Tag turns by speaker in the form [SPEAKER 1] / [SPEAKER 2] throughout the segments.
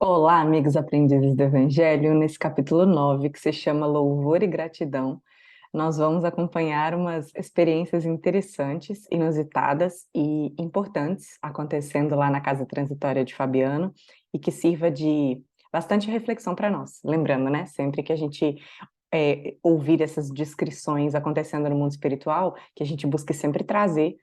[SPEAKER 1] Olá, amigos aprendizes do Evangelho. Nesse capítulo 9, que se chama Louvor e Gratidão, nós vamos acompanhar umas experiências interessantes, inusitadas e importantes acontecendo lá na casa transitória de Fabiano e que sirva de bastante reflexão para nós. Lembrando, né, sempre que a gente ouvir essas descrições acontecendo no mundo espiritual, que a gente busque sempre trazer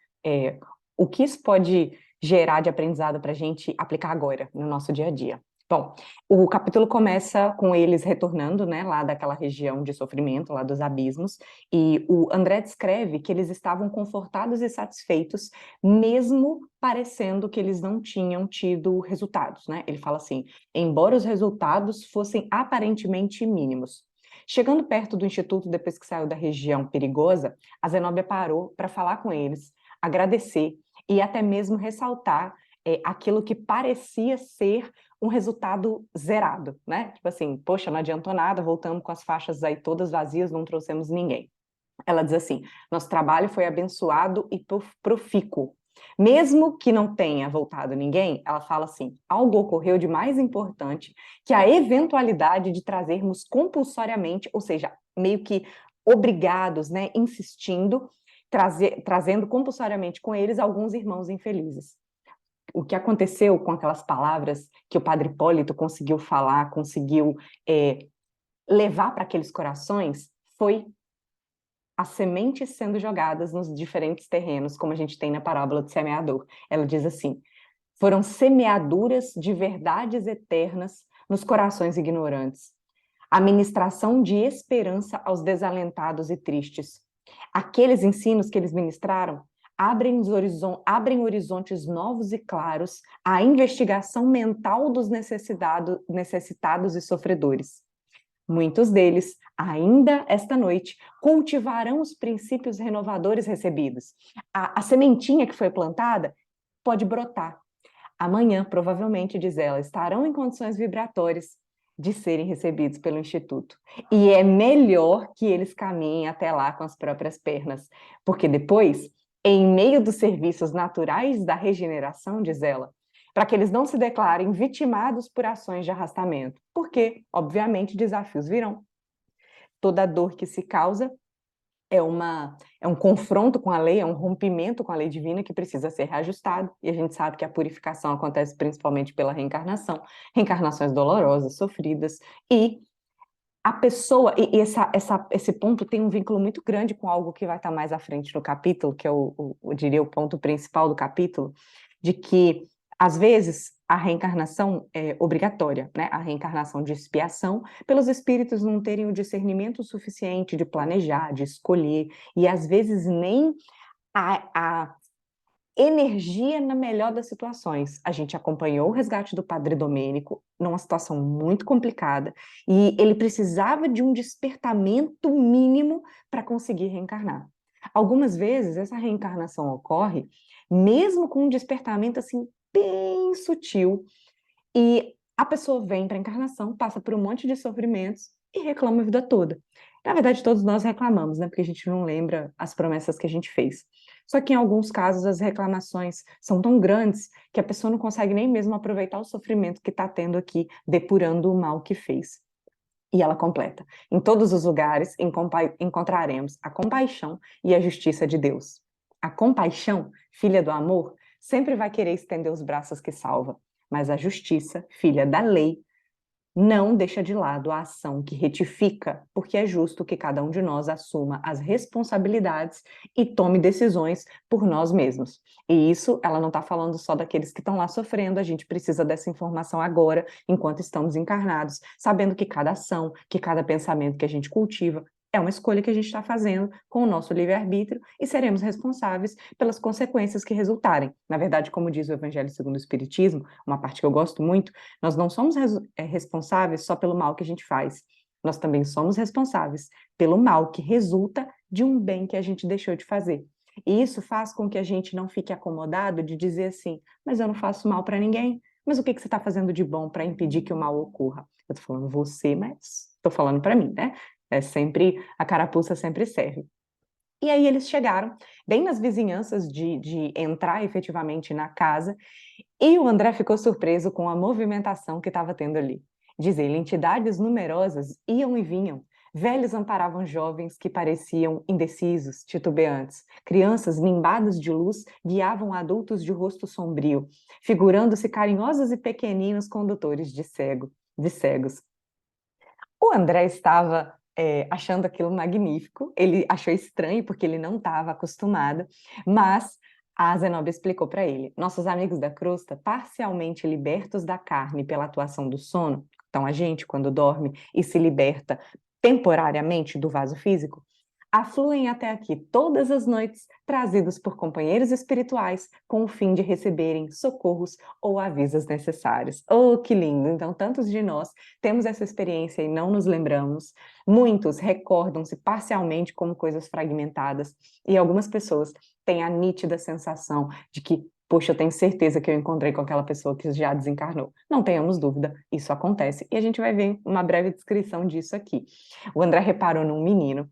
[SPEAKER 1] o que isso pode gerar de aprendizado para a gente aplicar agora, no nosso dia a dia. Bom, o capítulo começa com eles retornando, né, lá daquela região de sofrimento, lá dos abismos, e o André descreve que eles estavam confortados e satisfeitos, mesmo parecendo que eles não tinham tido resultados, né? Ele fala assim: embora os resultados fossem aparentemente mínimos. Chegando perto do instituto, depois que saiu da região perigosa, a Zenóbia parou para falar com eles, agradecer e até mesmo ressaltar aquilo que parecia ser um resultado zerado, né? Tipo assim, poxa, não adiantou nada, voltamos com as faixas aí todas vazias, não trouxemos ninguém. Ela diz assim: nosso trabalho foi abençoado e profícuo. Mesmo que não tenha voltado ninguém, ela fala assim: algo ocorreu de mais importante que a eventualidade de trazermos compulsoriamente, ou seja, meio que obrigados, né, insistindo, trazendo compulsoriamente com eles alguns irmãos infelizes. O que aconteceu com aquelas palavras que o padre Hipólito conseguiu falar, conseguiu levar para aqueles corações, foi as sementes sendo jogadas nos diferentes terrenos, como a gente tem na parábola do semeador. Ela diz assim: foram semeaduras de verdades eternas nos corações ignorantes, a ministração de esperança aos desalentados e tristes. Aqueles ensinos que eles ministraram abrem horizontes novos e claros à investigação mental dos necessitados e sofredores. Muitos deles, ainda esta noite, cultivarão os princípios renovadores recebidos. A sementinha que foi plantada pode brotar. Amanhã, provavelmente, diz ela, estarão em condições vibratórias de serem recebidos pelo Instituto. E é melhor que eles caminhem até lá com as próprias pernas, porque depois, em meio dos serviços naturais da regeneração, diz ela, para que eles não se declarem vitimados por ações de arrastamento, porque, obviamente, desafios virão. Toda dor que se causa é um confronto com a lei, é um rompimento com a lei divina que precisa ser reajustado, e a gente sabe que a purificação acontece principalmente pela reencarnação, reencarnações dolorosas, sofridas, e a pessoa, e esse ponto tem um vínculo muito grande com algo que vai estar mais à frente no capítulo, que é eu diria, o ponto principal do capítulo, de que, às vezes, a reencarnação é obrigatória, né? A reencarnação de expiação, pelos espíritos não terem o discernimento suficiente de planejar, de escolher, e às vezes nem a energia na melhor das situações. A gente acompanhou o resgate do Padre Domênico numa situação muito complicada e ele precisava de um despertamento mínimo para conseguir reencarnar. Algumas vezes essa reencarnação ocorre mesmo com um despertamento assim bem sutil e a pessoa vem para a encarnação, passa por um monte de sofrimentos e reclama a vida toda. Na verdade, todos nós reclamamos, né? Porque a gente não lembra as promessas que a gente fez. Só que em alguns casos as reclamações são tão grandes que a pessoa não consegue nem mesmo aproveitar o sofrimento que está tendo aqui, depurando o mal que fez. E ela completa: em todos os lugares encontraremos a compaixão e a justiça de Deus. A compaixão, filha do amor, sempre vai querer estender os braços que salva, mas a justiça, filha da lei, não deixa de lado a ação que retifica, porque é justo que cada um de nós assuma as responsabilidades e tome decisões por nós mesmos. E isso, ela não está falando só daqueles que estão lá sofrendo, a gente precisa dessa informação agora, enquanto estamos encarnados, sabendo que cada ação, que cada pensamento que a gente cultiva, é uma escolha que a gente está fazendo com o nosso livre-arbítrio e seremos responsáveis pelas consequências que resultarem. Na verdade, como diz o Evangelho segundo o Espiritismo, uma parte que eu gosto muito, nós não somos responsáveis só pelo mal que a gente faz, nós também somos responsáveis pelo mal que resulta de um bem que a gente deixou de fazer. E isso faz com que a gente não fique acomodado de dizer assim: mas eu não faço mal para ninguém, mas o que você está fazendo de bom para impedir que o mal ocorra? Eu estou falando você, mas estou falando para mim, né? É sempre, a carapuça sempre serve. E aí eles chegaram bem nas vizinhanças de entrar efetivamente na casa, e o André ficou surpreso com a movimentação que estava tendo ali. Diz ele, entidades numerosas iam e vinham. Velhos amparavam jovens que pareciam indecisos, titubeantes. Crianças nimbadas de luz guiavam adultos de rosto sombrio, figurando-se carinhosos e pequeninos condutores de cegos. O André estava achando aquilo magnífico, ele achou estranho porque ele não estava acostumado, mas a Zenobia explicou para ele: nossos amigos da crosta, parcialmente libertos da carne pela atuação do sono, então a gente, quando dorme e se liberta temporariamente do vaso físico, afluem até aqui todas as noites, trazidos por companheiros espirituais, com o fim de receberem socorros ou avisos necessários. Oh, que lindo! Então, tantos de nós temos essa experiência e não nos lembramos. Muitos recordam-se parcialmente como coisas fragmentadas, e algumas pessoas têm a nítida sensação de que, poxa, eu tenho certeza que eu encontrei com aquela pessoa que já desencarnou. Não tenhamos dúvida, isso acontece. E a gente vai ver uma breve descrição disso aqui. O André reparou num menino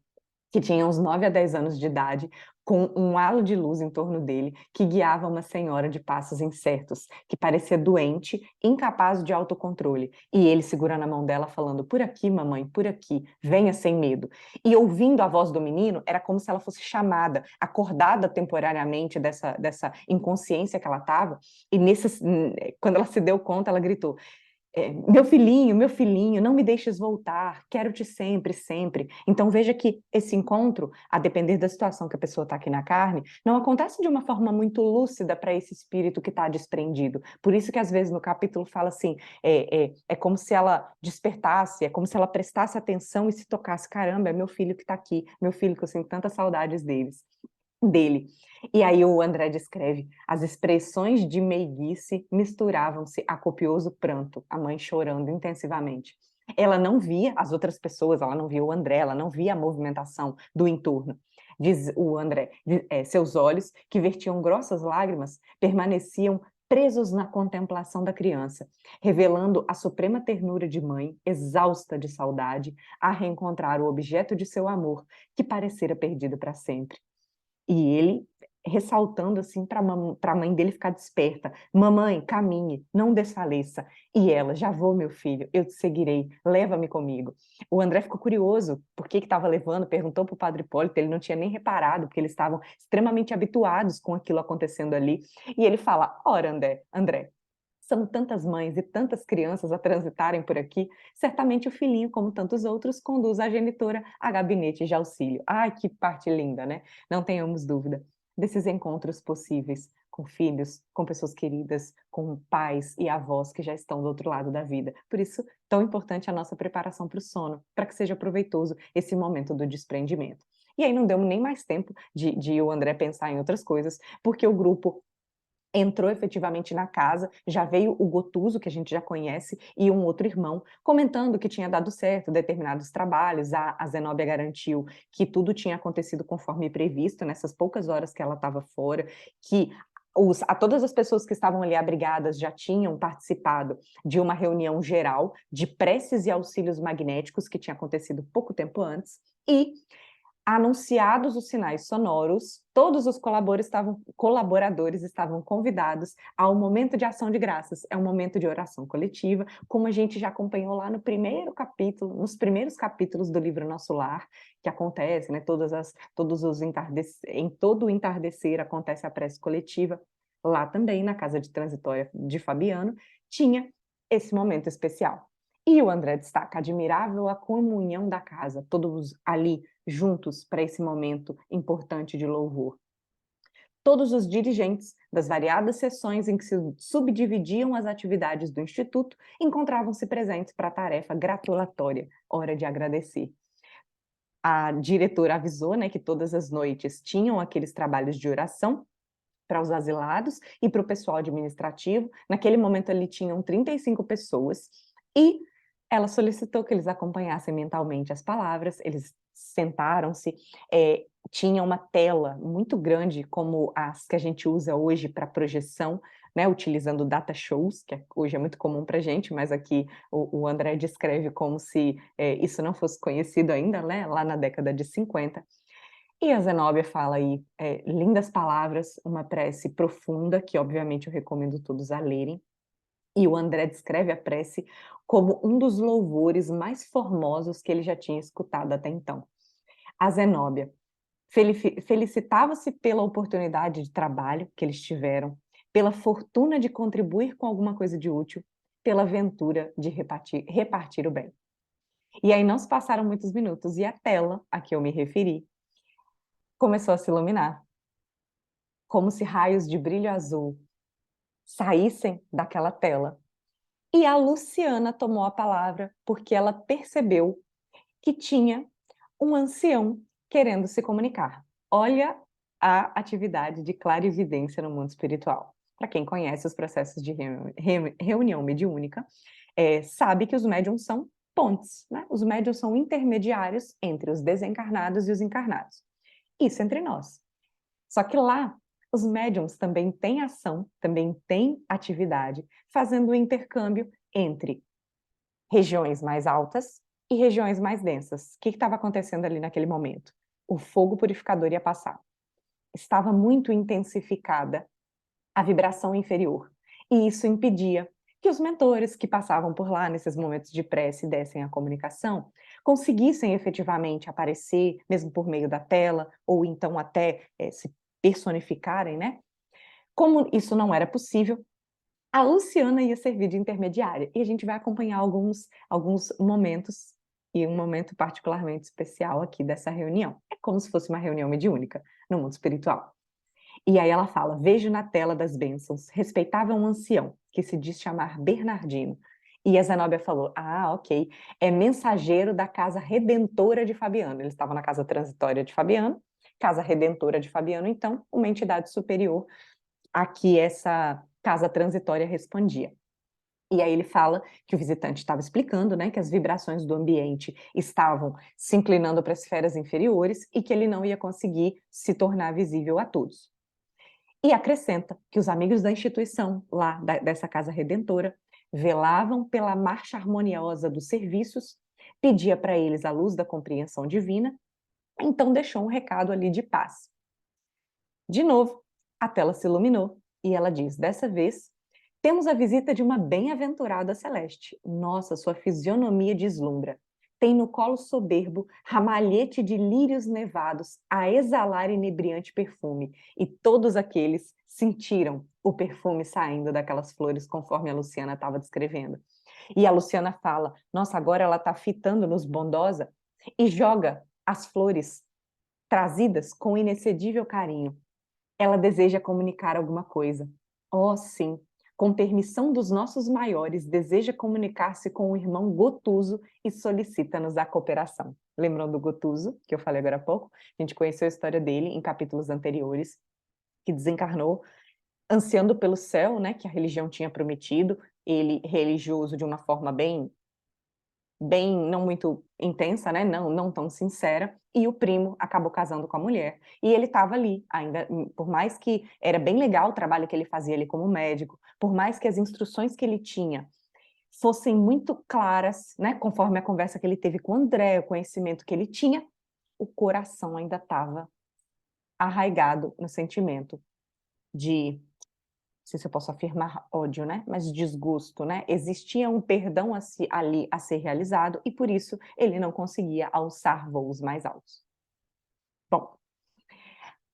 [SPEAKER 1] que tinha uns 9 a 10 anos de idade, com um halo de luz em torno dele, que guiava uma senhora de passos incertos, que parecia doente, incapaz de autocontrole. E ele segurando a mão dela, falando: por aqui, mamãe, por aqui, venha sem medo. E ouvindo a voz do menino, era como se ela fosse chamada, acordada temporariamente dessa inconsciência que ela estava. E quando ela se deu conta, ela gritou: meu filhinho, não me deixes voltar, quero-te sempre, sempre. Então veja que esse encontro, a depender da situação que a pessoa está aqui na carne, não acontece de uma forma muito lúcida para esse espírito que está desprendido. Por isso que às vezes no capítulo fala assim, é como se ela despertasse, é como se ela prestasse atenção e se tocasse: caramba, é meu filho que está aqui, meu filho que eu sinto tantas saudades dele. E aí o André descreve: as expressões de meiguice misturavam-se a copioso pranto, a mãe chorando intensivamente. Ela não via as outras pessoas, ela não via o André, ela não via a movimentação do entorno. Diz o André, seus olhos, que vertiam grossas lágrimas, permaneciam presos na contemplação da criança, revelando a suprema ternura de mãe, exausta de saudade, a reencontrar o objeto de seu amor, que parecera perdido para sempre. E ele ressaltando assim para a mãe dele ficar desperta: mamãe, caminhe, não desfaleça. E ela: já vou, meu filho, eu te seguirei, leva-me comigo. O André ficou curioso por que estava levando, perguntou para o padre Hipólito, ele não tinha nem reparado, porque eles estavam extremamente habituados com aquilo acontecendo ali. E ele fala: ora, André, são tantas mães e tantas crianças a transitarem por aqui, certamente o filhinho, como tantos outros, conduz a genitora a gabinete de auxílio. Ai, que parte linda, né? Não tenhamos dúvida desses encontros possíveis com filhos, com pessoas queridas, com pais e avós que já estão do outro lado da vida. Por isso, tão importante a nossa preparação para o sono, para que seja proveitoso esse momento do desprendimento. E aí não deu nem mais tempo de o André pensar em outras coisas, porque o grupo entrou efetivamente na casa, já veio o Gotuso, que a gente já conhece, e um outro irmão, comentando que tinha dado certo determinados trabalhos. A Zenóbia garantiu que tudo tinha acontecido conforme previsto, nessas poucas horas que ela estava fora, que todas as pessoas que estavam ali abrigadas já tinham participado de uma reunião geral de preces e auxílios magnéticos que tinha acontecido pouco tempo antes, e anunciados os sinais sonoros, todos os colaboradores estavam convidados ao momento de ação de graças. É um momento de oração coletiva, como a gente já acompanhou lá no primeiro capítulo, nos primeiros capítulos do livro Nosso Lar, que acontece, né? Em todo o entardecer acontece a prece coletiva. Lá também, na casa de transitória de Fabiano, tinha esse momento especial. E o André destaca: admirável a comunhão da casa, todos ali juntos para esse momento importante de louvor. Todos os dirigentes das variadas sessões em que se subdividiam as atividades do Instituto encontravam-se presentes para a tarefa gratulatória, hora de agradecer. A diretora avisou, né, que todas as noites tinham aqueles trabalhos de oração para os asilados e para o pessoal administrativo. Naquele momento ali tinham 35 pessoas, e ela solicitou que eles acompanhassem mentalmente as palavras. Eles sentaram-se, tinha uma tela muito grande, como as que a gente usa hoje para projeção, né, utilizando data shows, que hoje é muito comum para a gente, mas aqui o André descreve como se isso não fosse conhecido ainda, né, lá na década de 50. E a Zenóbia fala aí lindas palavras, uma prece profunda, que obviamente eu recomendo todos a lerem. E o André descreve a prece como um dos louvores mais formosos que ele já tinha escutado até então. A Zenóbia felicitava-se pela oportunidade de trabalho que eles tiveram, pela fortuna de contribuir com alguma coisa de útil, pela aventura de repartir o bem. E aí não se passaram muitos minutos e a tela a que eu me referi começou a se iluminar, como se raios de brilho azul saíssem daquela tela. E a Luciana tomou a palavra porque ela percebeu que tinha um ancião querendo se comunicar. Olha a atividade de clarividência no mundo espiritual. Para quem conhece os processos de reunião mediúnica, sabe que os médiums são pontes, né? Os médiums são intermediários entre os desencarnados e os encarnados. Isso entre nós. Só que lá, os médiums também têm ação, também têm atividade, fazendo o intercâmbio entre regiões mais altas e regiões mais densas. O que estava acontecendo ali naquele momento? O fogo purificador ia passar. Estava muito intensificada a vibração inferior. E isso impedia que os mentores que passavam por lá nesses momentos de prece e dessem a comunicação conseguissem efetivamente aparecer, mesmo por meio da tela, ou então até se personificarem, né? Como isso não era possível, a Luciana ia servir de intermediária e a gente vai acompanhar alguns momentos e um momento particularmente especial aqui dessa reunião. É como se fosse uma reunião mediúnica no mundo espiritual. E aí ela fala: vejo na tela das bênçãos, respeitável um ancião, que se diz chamar Bernardino. E a Zenóbia falou: ah, ok, é mensageiro da casa redentora de Fabiano. Ele estava na casa transitória de Fabiano, casa redentora de Fabiano, então, uma entidade superior a que essa casa transitória respondia. E aí ele fala que o visitante estava explicando, né, que as vibrações do ambiente estavam se inclinando para as esferas inferiores e que ele não ia conseguir se tornar visível a todos. E acrescenta que os amigos da instituição, lá dessa casa redentora, velavam pela marcha harmoniosa dos serviços, pedia para eles a luz da compreensão divina, então deixou um recado ali de paz. De novo, a tela se iluminou e ela diz: dessa vez, temos a visita de uma bem-aventurada celeste. Nossa, sua fisionomia deslumbra. Tem no colo soberbo ramalhete de lírios nevados a exalar inebriante perfume, e todos aqueles sentiram o perfume saindo daquelas flores, conforme a Luciana estava descrevendo. E a Luciana fala: nossa, agora ela está fitando-nos bondosa e joga as flores trazidas com inexcedível carinho. Ela deseja comunicar alguma coisa. Oh, sim, com permissão dos nossos maiores, deseja comunicar-se com o irmão Gotuso e solicita-nos a cooperação. Lembrando do Gotuso, que eu falei agora há pouco, a gente conheceu a história dele em capítulos anteriores, que desencarnou ansiando pelo céu, né, que a religião tinha prometido, ele religioso de uma forma bem não muito intensa, né? Não tão sincera, e o primo acabou casando com a mulher. E ele estava ali, ainda, por mais que era bem legal o trabalho que ele fazia ali como médico, por mais que as instruções que ele tinha fossem muito claras, né? Conforme a conversa que ele teve com o André, o conhecimento que ele tinha, o coração ainda estava arraigado no sentimento de, não sei se eu posso afirmar ódio, né? Mas desgosto, né? Existia um perdão ali a ser realizado e por isso ele não conseguia alçar voos mais altos. Bom,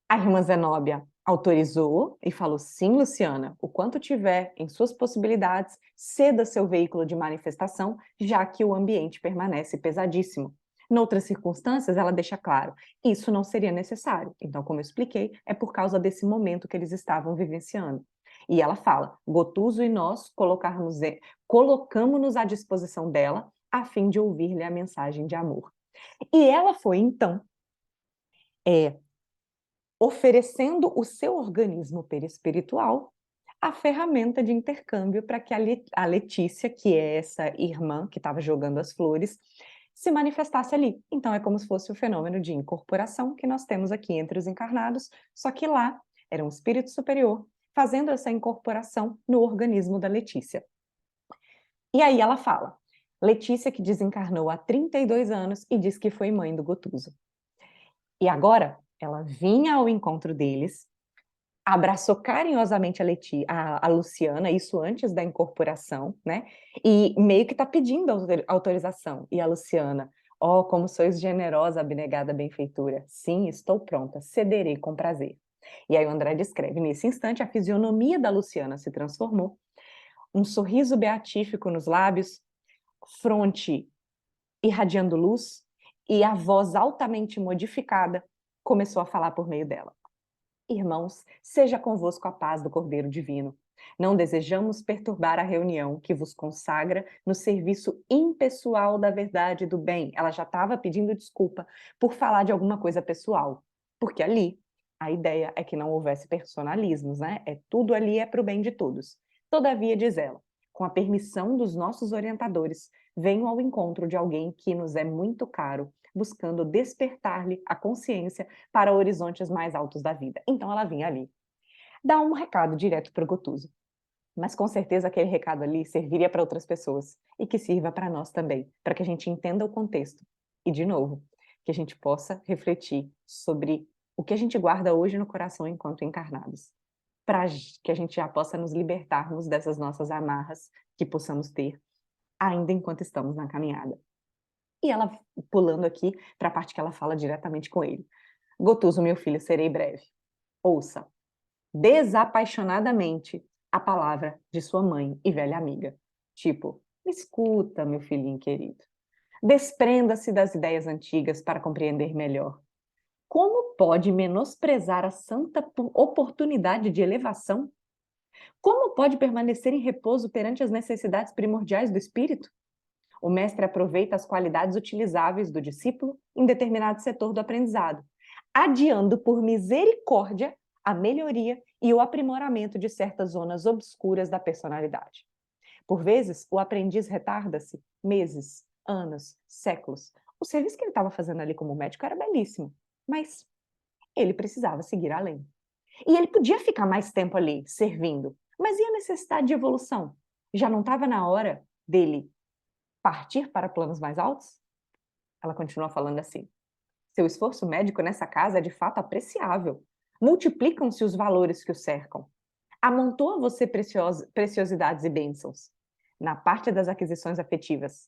[SPEAKER 1] a irmã Zenóbia autorizou e falou: sim, Luciana, o quanto tiver em suas possibilidades, ceda seu veículo de manifestação, já que o ambiente permanece pesadíssimo. Noutras circunstâncias, ela deixa claro, isso não seria necessário. Então, como eu expliquei, é por causa desse momento que eles estavam vivenciando. E ela fala: Gotuso e nós colocamos-nos à disposição dela a fim de ouvir-lhe a mensagem de amor. E ela foi, então, oferecendo o seu organismo perispiritual a ferramenta de intercâmbio para que a Letícia, que é essa irmã que estava jogando as flores, se manifestasse ali. Então é como se fosse o fenômeno de incorporação que nós temos aqui entre os encarnados, só que lá era um espírito superior fazendo essa incorporação no organismo da Letícia. E aí ela fala: Letícia que desencarnou há 32 anos e diz que foi mãe do Gotuso. E agora Ela vinha ao encontro deles, abraçou carinhosamente a Luciana, isso antes da incorporação, né? E meio que está pedindo autorização. E a Luciana, ó, como sois generosa, abnegada benfeitura. Sim, estou pronta, cederei com prazer. E aí o André descreve, nesse instante, a fisionomia da Luciana se transformou, um sorriso beatífico nos lábios, fronte irradiando luz, e a voz altamente modificada começou a falar por meio dela. Irmãos, seja convosco a paz do Cordeiro Divino. Não desejamos perturbar a reunião que vos consagra no serviço impessoal da verdade e do bem. Ela já estava pedindo desculpa por falar de alguma coisa pessoal, porque ali a ideia é que não houvesse personalismos, né? Tudo ali é para o bem de todos. Todavia, diz ela, com a permissão dos nossos orientadores, venho ao encontro de alguém que nos é muito caro, buscando despertar-lhe a consciência para horizontes mais altos da vida. Então ela vinha ali. Dá um recado direto para o Gotuso. Mas com certeza aquele recado ali serviria para outras pessoas e que sirva para nós também, para que a gente entenda o contexto. E, de novo, que a gente possa refletir sobre o que a gente guarda hoje no coração enquanto encarnados, para que a gente já possa nos libertarmos dessas nossas amarras que possamos ter ainda enquanto estamos na caminhada. E ela, pulando aqui para a parte que ela fala diretamente com ele. Gotuso, meu filho, serei breve. Ouça, desapaixonadamente, a palavra de sua mãe e velha amiga. Tipo, escuta, meu filhinho querido. Desprenda-se das ideias antigas para compreender melhor. Como pode menosprezar a santa oportunidade de elevação? Como pode permanecer em repouso perante as necessidades primordiais do espírito? O mestre aproveita as qualidades utilizáveis do discípulo em determinado setor do aprendizado, adiando por misericórdia a melhoria e o aprimoramento de certas zonas obscuras da personalidade. Por vezes, o aprendiz retarda-se meses, anos, séculos. O serviço que ele estava fazendo ali como médico era belíssimo, mas ele precisava seguir além. E ele podia ficar mais tempo ali, servindo, mas e a necessidade de evolução? Já não estava na hora dele partir para planos mais altos? Ela continua falando assim. Seu esforço médico nessa casa é de fato apreciável. Multiplicam-se os valores que o cercam. Amontoa você preciosidades e bênçãos. Na parte das aquisições afetivas.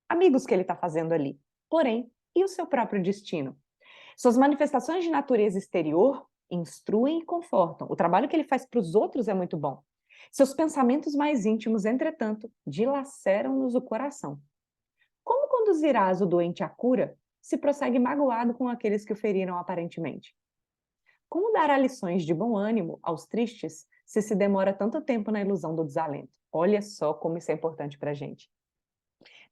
[SPEAKER 1] Amigos que ele está fazendo ali. Porém, e o seu próprio destino? Suas manifestações de natureza exterior instruem e confortam. O trabalho que ele faz para os outros é muito bom. Seus pensamentos mais íntimos, entretanto, dilaceram-nos o coração. Como conduzirás o doente à cura se prossegue magoado com aqueles que o feriram aparentemente? Como dará lições de bom ânimo aos tristes se demora tanto tempo na ilusão do desalento? Olha só como isso é importante para a gente.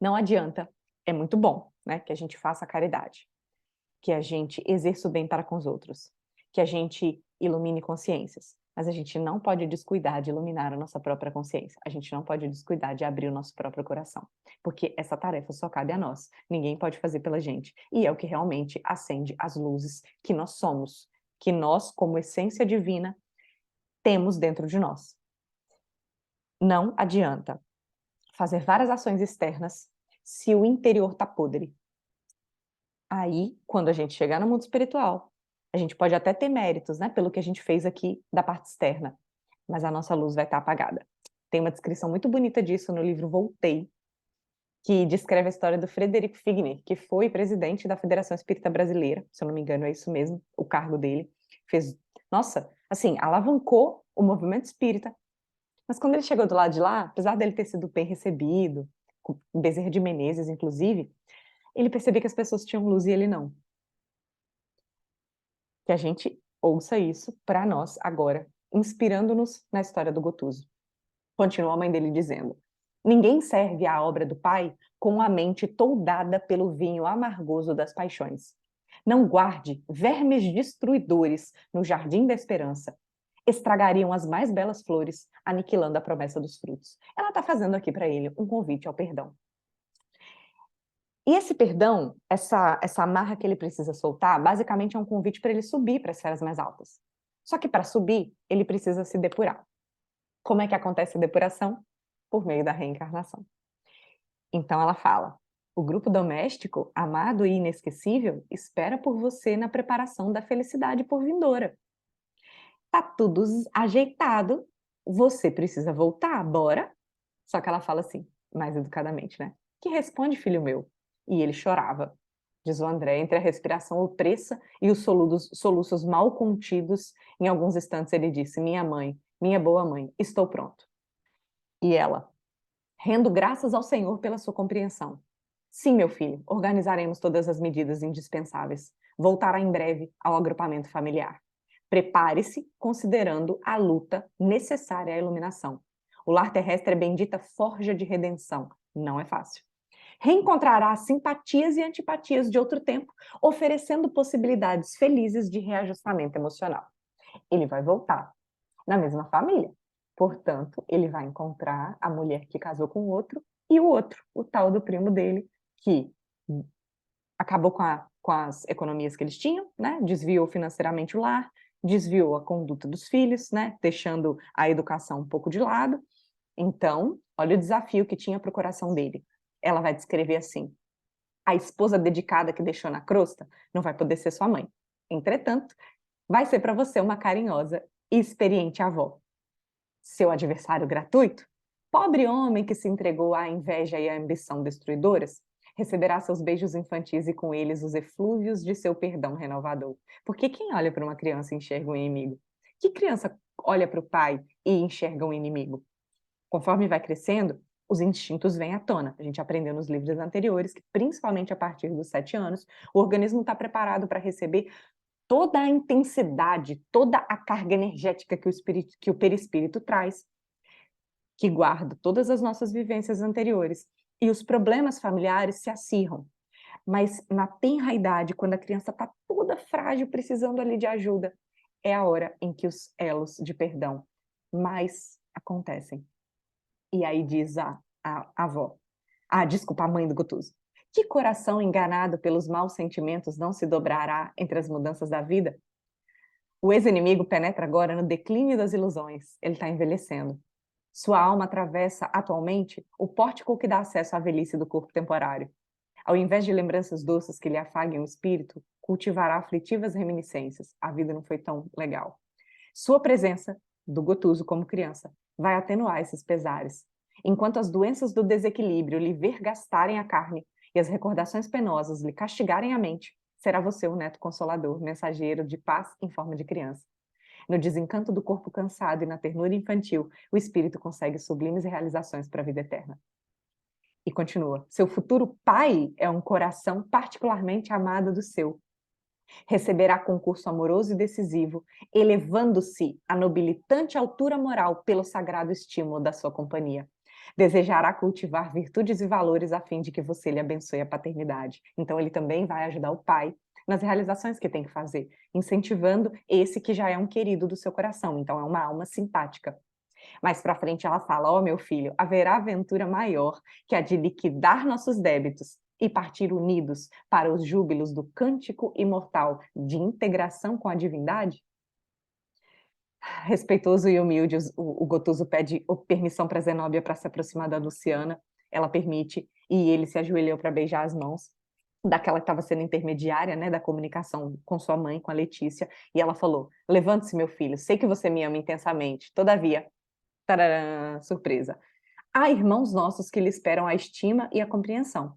[SPEAKER 1] Não adianta, é muito bom, né, que a gente faça a caridade, que a gente exerça o bem para com os outros, que a gente ilumine consciências, mas a gente não pode descuidar de iluminar a nossa própria consciência, a gente não pode descuidar de abrir o nosso próprio coração, porque essa tarefa só cabe a nós, ninguém pode fazer pela gente, e é o que realmente acende as luzes que nós somos, que nós, como essência divina, temos dentro de nós. Não adianta fazer várias ações externas se o interior está podre. Aí, quando a gente chegar no mundo espiritual, a gente pode até ter méritos, né, pelo que a gente fez aqui da parte externa, mas a nossa luz vai estar apagada. Tem uma descrição muito bonita disso no livro Voltei, que descreve a história do Frederico Figner, que foi presidente da Federação Espírita Brasileira, se eu não me engano é isso mesmo, o cargo dele. Fez, nossa, assim, alavancou o movimento espírita, mas quando ele chegou do lado de lá, apesar dele ter sido bem recebido, com Bezerra de Menezes, inclusive, ele percebeu que as pessoas tinham luz e ele não. Que a gente ouça isso para nós agora, inspirando-nos na história do Gotuso. Continua a mãe dele dizendo: ninguém serve à obra do Pai com a mente toldada pelo vinho amargoso das paixões. Não guarde vermes destruidores no jardim da esperança. Estragariam as mais belas flores, aniquilando a promessa dos frutos. Ela está fazendo aqui para ele um convite ao perdão. E esse perdão, essa amarra que ele precisa soltar, basicamente é um convite para ele subir para as esferas mais altas. Só que para subir, ele precisa se depurar. Como é que acontece a depuração? Por meio da reencarnação. Então ela fala: O grupo doméstico, amado e inesquecível, espera por você na preparação da felicidade por vindoura. Tá tudo ajeitado, você precisa voltar, bora? Só que ela fala assim, mais educadamente, né? Que responde, filho meu? E ele chorava, diz o André, entre a respiração opressa e os soluços mal contidos. Em alguns instantes ele disse: Minha mãe, minha boa mãe, estou pronto. E ela: Rendo graças ao Senhor pela sua compreensão. Sim, meu filho, organizaremos todas as medidas indispensáveis. Voltará em breve ao agrupamento familiar. Prepare-se, considerando a luta necessária à iluminação. O lar terrestre é bendita forja de redenção. Não é fácil. Reencontrará simpatias e antipatias de outro tempo, oferecendo possibilidades felizes de reajustamento emocional. Ele vai voltar na mesma família. Portanto, ele vai encontrar a mulher que casou com o outro e o outro, o tal do primo dele, que acabou com as economias que eles tinham, né? Desviou financeiramente o lar, desviou a conduta dos filhos, né? Deixando a educação um pouco de lado. Então, olha o desafio que tinha para o coração dele. Ela vai descrever assim: a esposa dedicada que deixou na crosta não vai poder ser sua mãe. Entretanto, vai ser para você uma carinhosa e experiente avó. Seu adversário gratuito, pobre homem que se entregou à inveja e à ambição destruidoras, receberá seus beijos infantis e com eles os eflúvios de seu perdão renovador. Porque quem olha para uma criança enxerga um inimigo? Que criança olha para o pai e enxerga um inimigo? Conforme vai crescendo, os instintos vêm à tona. A gente aprendeu nos livros anteriores que, principalmente a partir dos 7 anos, o organismo está preparado para receber toda a intensidade, toda a carga energética que o perispírito traz, que guarda todas as nossas vivências anteriores. E os problemas familiares se acirram. Mas na tenra idade, quando a criança está toda frágil, precisando ali de ajuda, é a hora em que os elos de perdão mais acontecem. E aí diz a avó, desculpa, a mãe do Gutuso: que coração enganado pelos maus sentimentos não se dobrará entre as mudanças da vida? O ex-inimigo penetra agora no declínio das ilusões. Ele está envelhecendo. Sua alma atravessa, atualmente, o pórtico que dá acesso à velhice do corpo temporário. Ao invés de lembranças doces que lhe afaguem o espírito, cultivará aflitivas reminiscências. A vida não foi tão legal. Sua presença, do Gotuso como criança, vai atenuar esses pesares. Enquanto as doenças do desequilíbrio lhe vergastarem a carne e as recordações penosas lhe castigarem a mente, será você o neto consolador, mensageiro de paz em forma de criança. No desencanto do corpo cansado e na ternura infantil, o espírito consegue sublimes realizações para a vida eterna. E continua: seu futuro pai é um coração particularmente amado do seu. Receberá concurso amoroso e decisivo, elevando-se à nobilitante altura moral pelo sagrado estímulo da sua companhia. Desejará cultivar virtudes e valores a fim de que você lhe abençoe a paternidade. Então ele também vai ajudar o pai nas realizações que tem que fazer, incentivando esse que já é um querido do seu coração. Então é uma alma simpática. Mais para frente ela fala: ó, meu filho, haverá aventura maior que a de liquidar nossos débitos e partir unidos para os júbilos do cântico imortal de integração com a divindade? Respeitoso e humilde, o Gotuso pede permissão para Zenóbia para se aproximar da Luciana. Ela permite e ele se ajoelhou para beijar as mãos daquela que estava sendo intermediária, né, da comunicação com sua mãe, com a Letícia, e ela falou: levante-se, meu filho, sei que você me ama intensamente, todavia, tararã, surpresa, há irmãos nossos que lhe esperam a estima e a compreensão.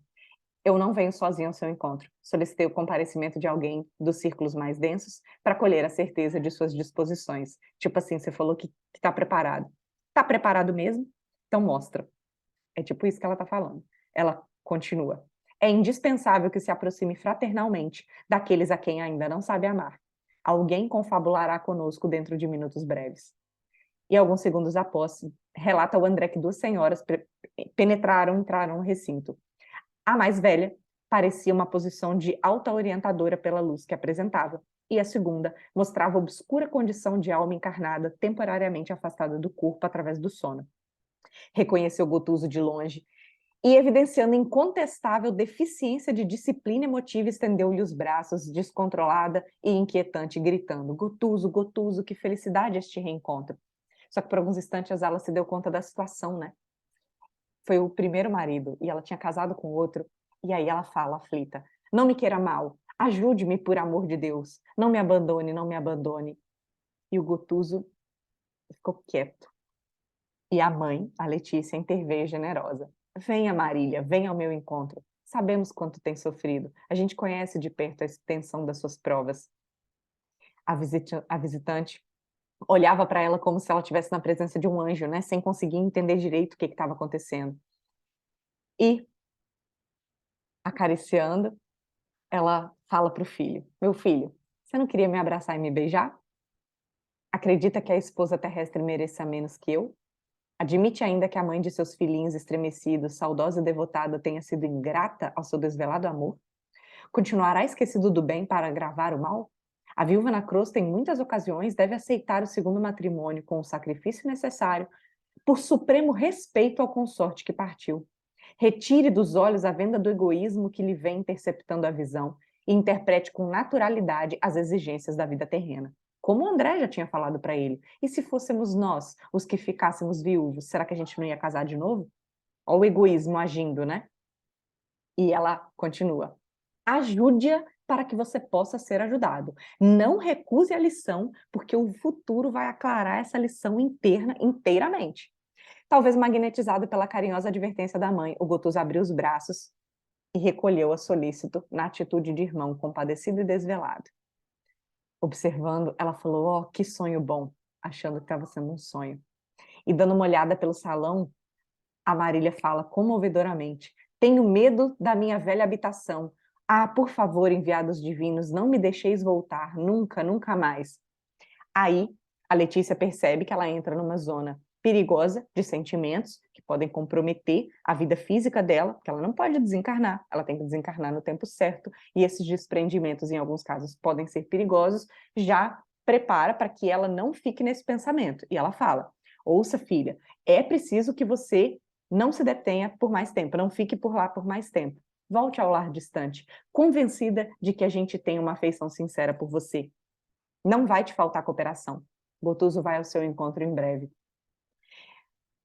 [SPEAKER 1] Eu não venho sozinho ao seu encontro. Solicitei o comparecimento de alguém dos círculos mais densos para colher a certeza de suas disposições. Tipo assim, você falou que está preparado. Está preparado mesmo? Então mostra. É tipo isso que ela está falando. Ela continua: é indispensável que se aproxime fraternalmente daqueles a quem ainda não sabe amar. Alguém confabulará conosco dentro de minutos breves. E alguns segundos após, relata o André que duas senhoras entraram no recinto. A mais velha parecia uma posição de alta orientadora pela luz que apresentava, e a segunda mostrava obscura condição de alma encarnada temporariamente afastada do corpo através do sono. Reconheceu Gotuso de longe e, evidenciando incontestável deficiência de disciplina emotiva, estendeu-lhe os braços, descontrolada e inquietante, gritando: Gotuso, Gotuso, que felicidade este reencontro. Só que por alguns instantes ela se deu conta da situação, né? Foi o primeiro marido e ela tinha casado com outro, E aí ela fala, aflita, não me queira mal, ajude-me por amor de Deus, não me abandone, não me abandone. E o Gotuso ficou quieto. E a mãe, a Letícia, interveio generosa. Venha, Marília, venha ao meu encontro. Sabemos quanto tem sofrido. A gente conhece de perto a extensão das suas provas. A visitante olhava para ela como se ela estivesse na presença de um anjo, né? Sem conseguir entender direito o que estava acontecendo. E, acariciando, ela fala para o filho: Meu filho, você não queria me abraçar e me beijar? Acredita que a esposa terrestre mereça menos que eu? Admite ainda que a mãe de seus filhinhos estremecidos, saudosa e devotada, tenha sido ingrata ao seu desvelado amor? Continuará esquecido do bem para agravar o mal? A viúva na crosta, em muitas ocasiões, deve aceitar o segundo matrimônio com o sacrifício necessário por supremo respeito ao consorte que partiu. Retire dos olhos a venda do egoísmo que lhe vem interceptando a visão e interprete com naturalidade as exigências da vida terrena. Como o André já tinha falado para ele. E se fôssemos nós os que ficássemos viúvos, será que a gente não ia casar de novo? Olha o egoísmo agindo, né? E ela continua. Ajude-a para que você possa ser ajudado. Não recuse a lição, porque o futuro vai aclarar essa lição inteiramente. Talvez magnetizado pela carinhosa advertência da mãe, o Gotuso abriu os braços e recolheu-a solícito na atitude de irmão compadecido e desvelado. Observando, ela falou, oh, que sonho bom, achando que estava sendo um sonho. E dando uma olhada pelo salão, a Marília fala comovedoramente, tenho medo da minha velha habitação. Ah, por favor, enviados divinos, não me deixeis voltar, nunca, nunca mais. Aí, a Letícia percebe que ela entra numa zona perigosa de sentimentos que podem comprometer a vida física dela, porque ela não pode desencarnar, ela tem que desencarnar no tempo certo, e esses desprendimentos, em alguns casos, podem ser perigosos, já prepara para que ela não fique nesse pensamento. E ela fala, ouça, filha, é preciso que você não se detenha por mais tempo, não fique por lá por mais tempo. Volte ao lar distante, convencida de que a gente tem uma afeição sincera por você. Não vai te faltar cooperação. Gotuso vai ao seu encontro em breve.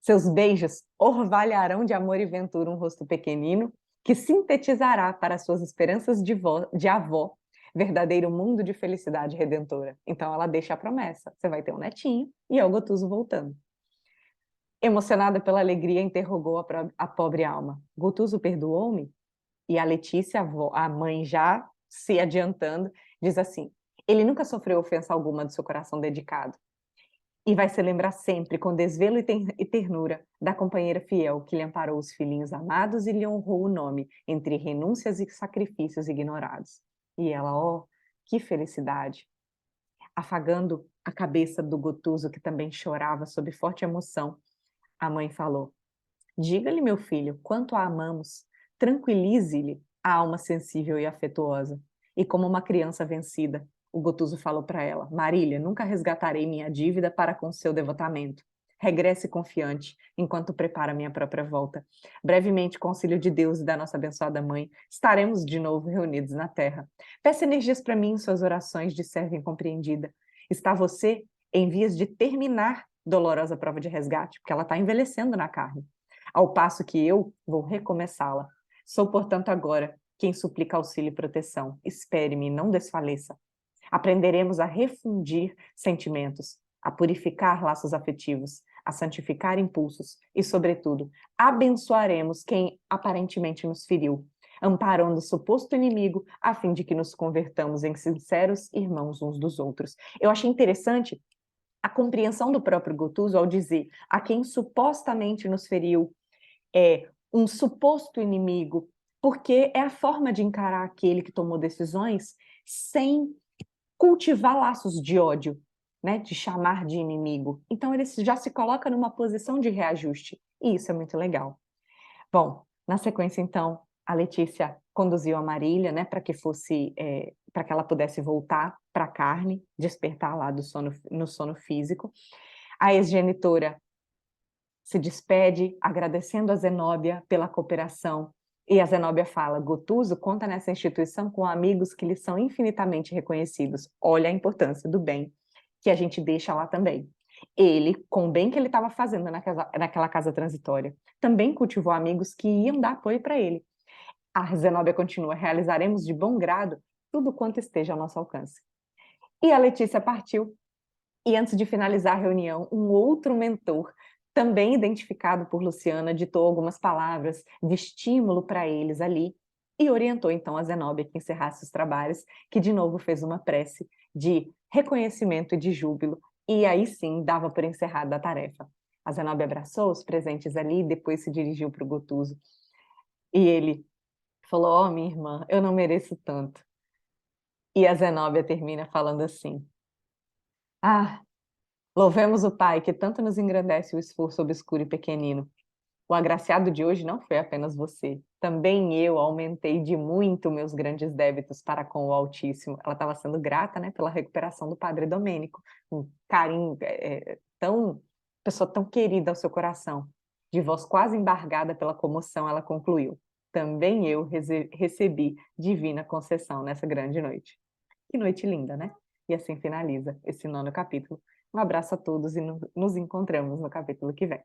[SPEAKER 1] Seus beijos orvalharão de amor e ventura um rosto pequenino que sintetizará para suas esperanças de avó verdadeiro mundo de felicidade redentora. Então ela deixa a promessa. Você vai ter um netinho e é o Gotuso voltando. Emocionada pela alegria, interrogou a pobre alma. Gotuso perdoou-me? E a Letícia, a mãe, já se adiantando, diz assim, ele nunca sofreu ofensa alguma do seu coração dedicado. E vai se lembrar sempre, com desvelo e ternura, da companheira fiel que lhe amparou os filhinhos amados e lhe honrou o nome, entre renúncias e sacrifícios ignorados. E ela, oh, que felicidade! Afagando a cabeça do Gotuso, que também chorava sob forte emoção, a mãe falou, diga-lhe, meu filho, quanto a amamos, tranquilize-lhe a alma sensível e afetuosa. E como uma criança vencida, o Gotuso falou para ela, Marília, nunca resgatarei minha dívida para com seu devotamento. Regresse confiante, enquanto prepara minha própria volta. Brevemente, com o auxílio de Deus e da nossa abençoada mãe, estaremos de novo reunidos na terra. Peça energias para mim em suas orações de serva incompreendida. Está você em vias de terminar dolorosa prova de resgate, porque ela está envelhecendo na carne, ao passo que eu vou recomeçá-la. Sou, portanto, agora quem suplica auxílio e proteção. Espere-me, não desfaleça. Aprenderemos a refundir sentimentos, a purificar laços afetivos, a santificar impulsos e, sobretudo, abençoaremos quem aparentemente nos feriu, amparando o suposto inimigo, a fim de que nos convertamos em sinceros irmãos uns dos outros. Eu achei interessante a compreensão do próprio Gotuso ao dizer a quem supostamente nos feriu é um suposto inimigo, porque é a forma de encarar aquele que tomou decisões sem cultivar laços de ódio, né, de chamar de inimigo. Então ele já se coloca numa posição de reajuste, e isso é muito legal. Bom, na sequência então, a Letícia conduziu a Marília, né, para que fosse, para que ela pudesse voltar para a carne, despertar lá do sono, no sono físico. A ex-genitora se despede, agradecendo a Zenóbia pela cooperação, e a Zenóbia fala, Gotuso conta nessa instituição com amigos que lhe são infinitamente reconhecidos. Olha a importância do bem que a gente deixa lá também. Ele, com o bem que ele estava fazendo naquela casa transitória, também cultivou amigos que iam dar apoio para ele. A Zenóbia continua: realizaremos de bom grado tudo quanto esteja ao nosso alcance. E a Letícia partiu. E antes de finalizar a reunião, um outro mentor, também identificado por Luciana, ditou algumas palavras de estímulo para eles ali e orientou então a Zenóbia que encerrasse os trabalhos, que de novo fez uma prece de reconhecimento e de júbilo, e aí sim dava por encerrada a tarefa. A Zenóbia abraçou os presentes ali e depois se dirigiu para o Gotuso. E ele falou: "Ó, minha irmã, eu não mereço tanto." E a Zenóbia termina falando assim: "Ah, louvemos o Pai que tanto nos engrandece o esforço obscuro e pequenino. O agraciado de hoje não foi apenas você. Também eu aumentei de muito meus grandes débitos para com o Altíssimo." Ela estava sendo grata, né, pela recuperação do Padre Domênico, um carinho tão, pessoa tão querida ao seu coração. De voz quase embargada pela comoção, ela concluiu: "Também eu recebi divina concessão nessa grande noite." Que noite linda, né? E assim finaliza esse 9º capítulo. Um abraço a todos e nos encontramos no capítulo que vem.